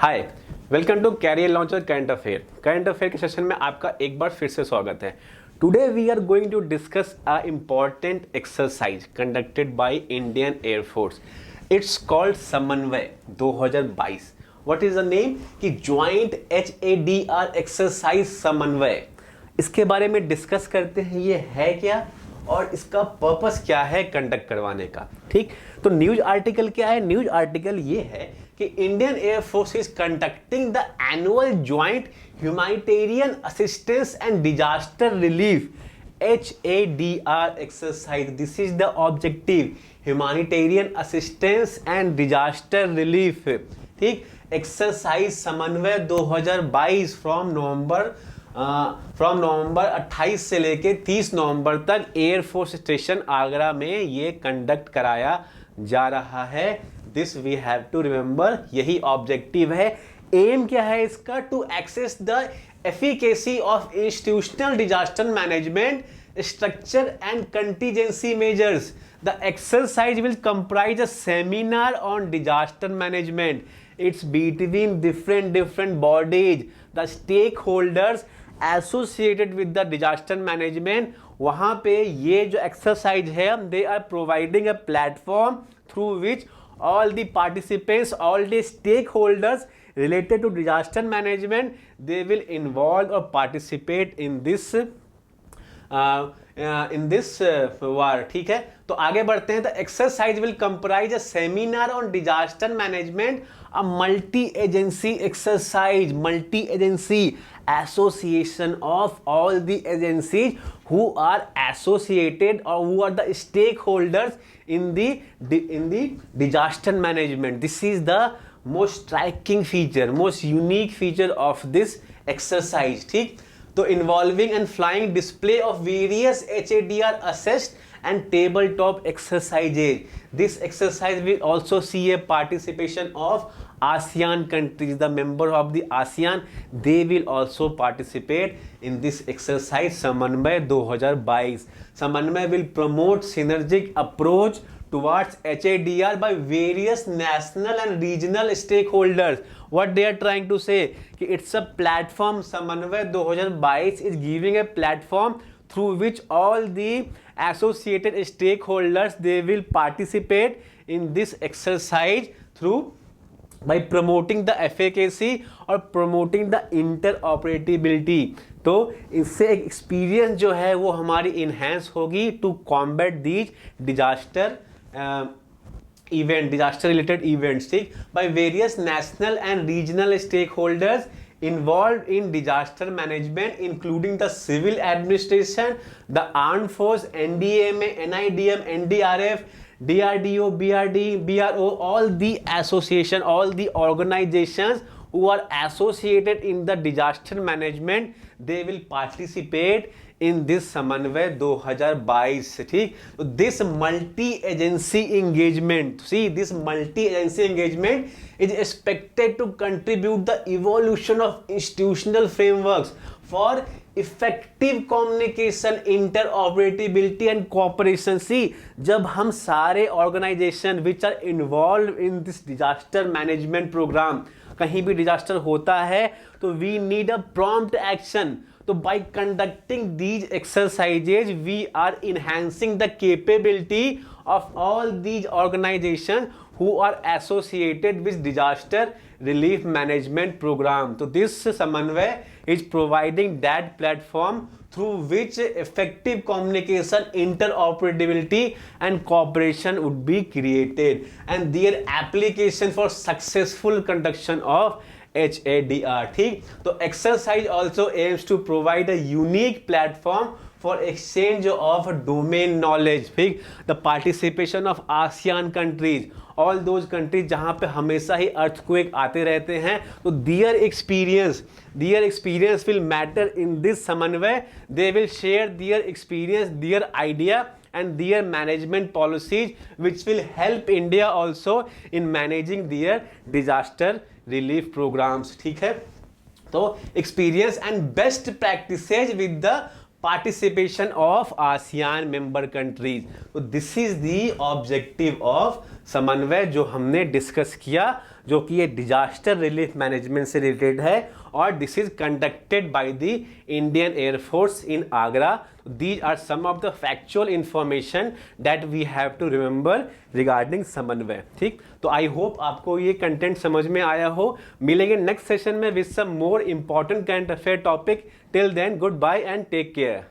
Hi, welcome to career launcher current affair के session में आपका एक बार फिर से स्वागत है। Today we are going to discuss a important exercise conducted by Indian air force. It's called Samanvay 2022। What is the name कि ज्वाइंट HADR एक्सरसाइज समन्वय। इसके बारे में डिस्कस करते हैं, ये है क्या और इसका पर्पस क्या है कंडक्ट करवाने का। ठीक, तो न्यूज आर्टिकल क्या है? न्यूज आर्टिकल ये है कि Indian air force is conducting the annual joint humanitarian assistance and disaster relief HADR exercise. This is the objective, humanitarian assistance and disaster relief. ठीक, एक्सरसाइज समन्वय 2022 फ्रॉम नवंबर 28 से लेके 30 नवंबर तक एयर फोर्स स्टेशन आगरा में ये कंडक्ट कराया जा रहा है। This we have to remember, यही ऑब्जेक्टिव है। एम क्या है इसका? To access the efficacy of institutional disaster management structure and contingency measures. The exercise will comprise a seminar on disaster management. It's between different bodies, the stakeholders associated with the disaster management. वहाँ पे ये जो exercise है, they are providing a platform through which all the participants, all the stakeholders related to disaster management, they will involve or participate in this वार। ठीक है, तो आगे बढ़ते हैं। The exercise will comprise a seminar on disaster management, a multi agency exercise, multi agency association of all the agencies who are associated or who are the stakeholders in the disaster management. This is the most striking feature, most unique feature of this exercise. ठीक, तो involving and flying display of various HADR assessed and tabletop exercises. This exercise will also see a participation of ASEAN countries. The member of the ASEAN, they will also participate in this exercise समन्वय 2022. समन्वय will promote synergic approach towards HADR by various national and regional stakeholders. What they are trying to say कि it's a platform. समन्वय 2022 is giving a platform through which all the associated stakeholders, they will participate in this exercise through by promoting the efficacy और promoting the interoperability. तो इससे एक experience जो है वो हमारी इन्हेंस होगी to combat these disaster disaster related events. ठीक, by various national and regional stakeholders involved in disaster management, including the civil administration, the armed force, NDMA, NIDM, NDRF, DRDO, BRD, BRO, all the association, all the organizations who are associated in the disaster management, they will participate in this समन्वय 2022. ठीक, तो this multi agency engagement, see this multi agency engagement is expected to contribute the evolution of institutional frameworks for effective communication, interoperability and cooperation. See, जब हम सारे organization which are involved in this disaster management program, कहीं भी disaster होता है तो we need a prompt action. तो by conducting these exercises we are enhancing the capability of all these organisation who are associated with disaster relief management program. So this समन्वय is providing that platform through which effective communication, interoperability and cooperation would be created and their application for successful conduction of HADR. ठीक, तो exercise also aims to provide a unique platform for exchange of domain knowledge. ठीक, the participation of ASEAN countries, all those countries जहाँ पे हमेशा ही earthquake आते रहते हैं, तो their experience will matter in this समन्वय. They will share their experience, their idea and their management policies which will help India also in managing their disaster relief programs. ठीक है, तो experience and best practices with the participation of ASEAN member countries. तो this is the objective of Samanvay जो हमने discuss किया, जो कि ये डिजास्टर रिलीफ मैनेजमेंट से रिलेटेड है, और this is conducted by the Indian air force in Agra. These are some of the factual information that we have to remember regarding Samanvay. ठीक, तो आई होप आपको ये कंटेंट समझ में आया हो। मिलेंगे नेक्स्ट सेशन में with some more important current affair topic. Till then, good bye and take care.